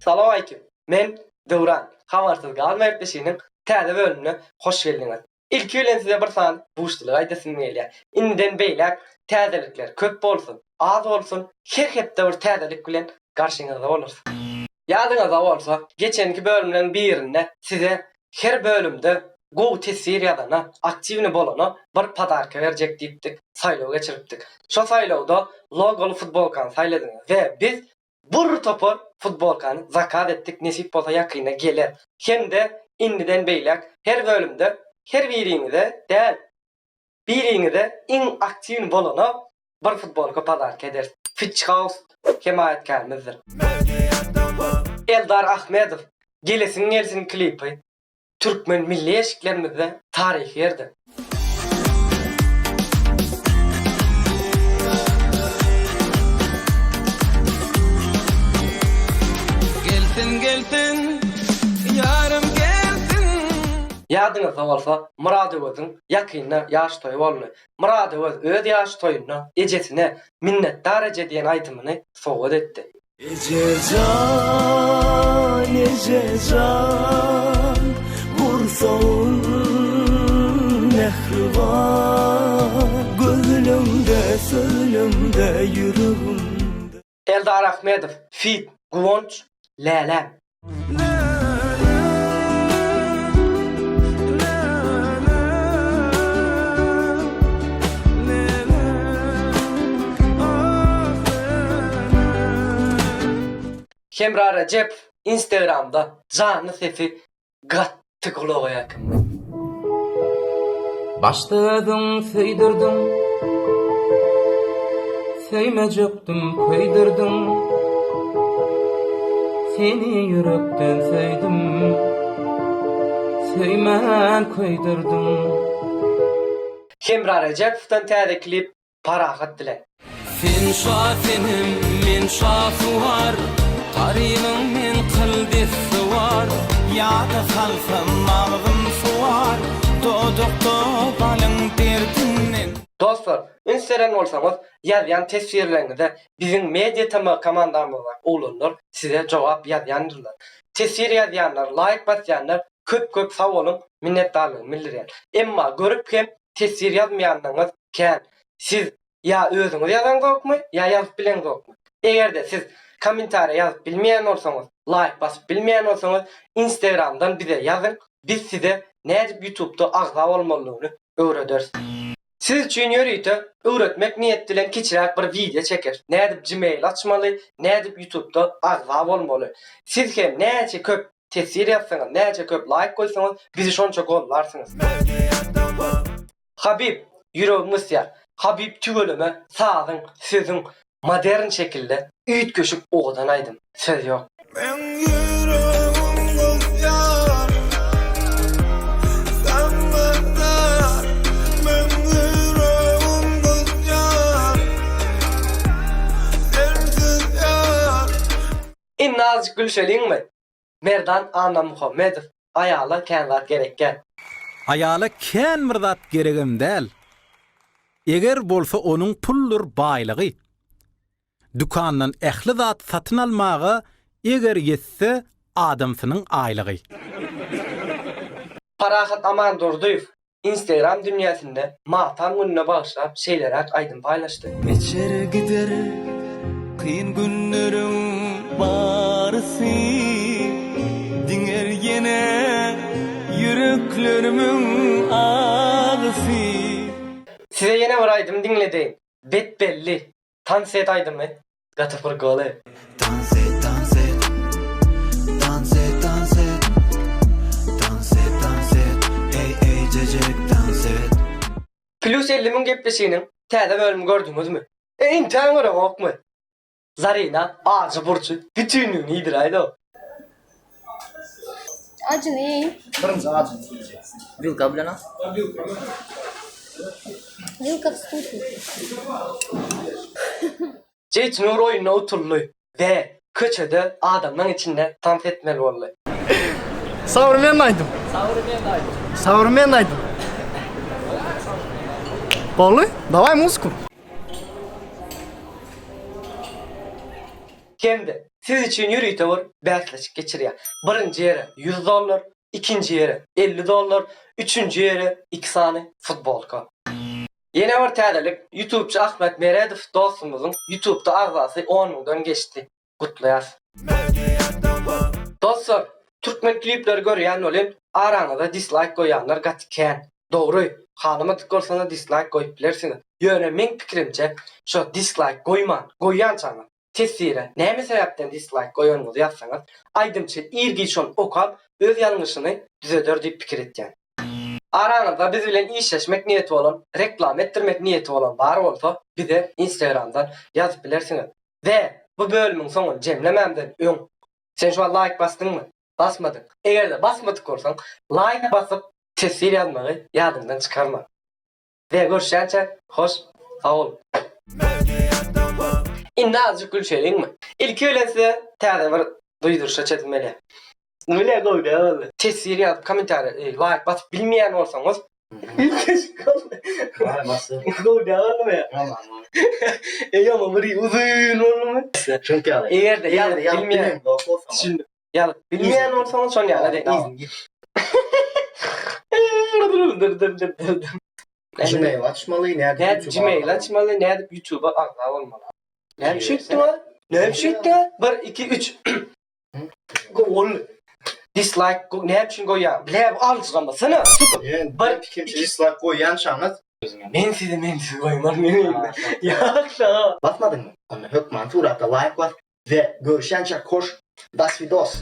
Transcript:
Salam aleyküm. Men Döwran. Habarsyz galma ertleşiniň täze bölümine hoş geldiňiz. İlki bilen size bir san buşdylyk aýdasym gelýär. Inden beýlek täzelikler köp bolsun, az bolsun, her hepde bir täzelik bilen garşyňyzda bolarsyň. Ýadyňyzda bolsa, geçenki bölümden birinde size her bölümde gowy tesir ýadana, aktivni bolana bir padarka berjek diýipdik, saýlaw geçiripdik. Şo saýlawda logolu futbolkany saýladyňyz we biz bir topu futbolkany zakat etdik, nesip bolsa ýakyna geler. Hem-de indiden beýlek her bölümde her biriňize däl biriňize iň aktivni bolana bir futbolka padarka eder. Fitchhouse himayetkarymyzdyr. Eldar Ahmedov gelsin klipi Türkmen milli eşiklerimizde tarih yerdi. Gelsin, yarım gelsin. Ýadyňyzda bolsa, Muradowyň ýakyna ýaş toýu boldy. Muradowy öz ýaş toýuna ejesine minnetdar eje diýen aýtymyny sowgat etdi. Ececan, vursun nehrivan, gözümde, sözümde, yüreğimde. Eldar Ahmedov, Fit, Guvonç, Lälä. Hemra Recep Instagram'da canlı sesi gatty kulağa yakın. Başladın, söýdirdin. Söýmejekdim, köýdirdin. Seni yürekden söýdim. Söýmän köýdirdin. Hemra Recep'ten täze klip parahat dile. Sen şafinim, men şafuar. Garibim men kıldy suwar. Ýa-da salsam mağzym suwar. Dodukda balyň berdinden. Dostlar, Instagram bolsaňyz ýazýan tesirleriňizde bizim media tema komandamyzlar ulanlar size jogap ýazýandylar. Tesir ýazýanlar, like basýanlar köp sag bolun, minnetdarlygymy bildirýär. Emma görüp hem tesir ýazmaýanlaryňyz kän. Siz ýa özüňiz ýazan gokmy, ýa ýazyp bilen gokmy? Egerde siz kommentariýa ýazyp bilmeýän bolsaňyz, like basyp bilmeýän bolsaňyz, Instagramdan bize ýazyn. Biz size nädip YouTube'da agza bolmalygyny öwrederiz. Siz üçin ýöreýte öwretmek niýet bilen kiçiräk bir video çeker. Nädip Gmail açmaly, nädip YouTube'da agza bolmaly. Siz hem näçe köp tesir ýapsaňyz, näçe köp like goýsaňyz, bizi şonça gollarsyňyz. Habib, ýüregimiz ýa. Habib tügeleme, sazyň, sözüň modern şekilde üýt köşüp oğdan aýdym. Söz ýok. Ben yüreğim gözyaş, sen benden. Ben yüreğim gözyaş, sensiz yar. Inna azıcık gülşeliňmi? Merdan Anna Muhammedov aýala känzat gerekkä. Ayala kän bir zat geregim däl. Eger bolsa onuň pullur baýlygy. Dukandan ähli zat satyn almagy eger ýetse adamsynyň aýlygy. Parahat Aman Durduýew Instagram dünýäsinde Matan gününe bagyşlap şeýlerek aýdym paýlaşdy. Geçer gider kıyın günlerim barısı, dinger yine yüreklerimin ağrısı. Size ýene bir aýdym diňledeýin. Bet belli. Tanset aýdymy? Gaty fırgaly. Dans et, dans et, dans et, dans et, dans et, dans et, ey ey cecek dans et. Plus 50 gepleşiginiň täze bölümini gördüňizmi? Intäň göre gokmy? Zarina, Ağacı Burçu, bütünlüğünü iýdirýär. Acı ne? Birinci acı yiyeceksin. Вилка, блин, а? Вилка в ступе. Jeýç nur oýunyna oturly we köçede adamlaryň içinde tant etmeli boldy. Современнайдым. Современнайдым. Полы? Давай музыку. Hemde siz için yürüytewir bäsleşik geçirýär. Birinji ýere $100, ikinji ýere $50, üçüncü ýere 2 sany futbolka. Yine bir täzelik YouTube'çı Ahmet Meredow dostumuzun YouTube'da agzasy 10 000'dan geçti. Gutlaýar. Dostlar, Türkmen klipleri görýän bolan araňyza dislike goýanlar gatykän. Dogry, hanymy tıkgorsana dislike goýup bilersiňiz. Ýöne men pikirimçe şo dislike goýman, goýýançaňyz tesire näme sebäpden dislike goýanyňyzy ýazsaňyz, aýdymça irgi şon okap öz ýalňyşyny düzeder diýip pikir etýän. Araňyzda biz bilen işleşmek niyeti bolan, reklam etdirmek niyeti bolan bar bolsa, bize Instagramdan ýazyp bilersiňiz. Ve bu bölümüň soňuny jemlememden öň. Sen şu an like bastınmı? Basmadın. Eğer de basmadık olsan like basıp tesir yazmayı yadından çıkarma. Ve görüşençe hoş, sağ ol. İnne azıcık gülşeyin mi? İlk öyle size täze bir duyduruşa çetilmeli. Öyle koydu ya valla. Tesir yazıp komentar, like basıp bilmeyen olsanız ilk eşi kaldı. Vay bası. Koydu ya valla mı? Aman. Ama biri uzun oldu mu? Çünkü yani. Eğer de yazıp bilmeyen. Şimdi ya bilmeyen olsanız son yani de Tamam. Gmail açmalı, nerede Ne Gmail açmalı, ne YouTube'a akla olmalı. Ne bir şey etti lan? Ne bir şey etti lan? 1, 2, 3. Gol. Dislike, ne için koyayım? Bile alçılamasana. Yani ben fikrimce dislike koyan şanız. Men sizi koymam. Ya aşağı. Basmadın mı? Ama hükman suratta like bas ve görüşençe koş. Das videos.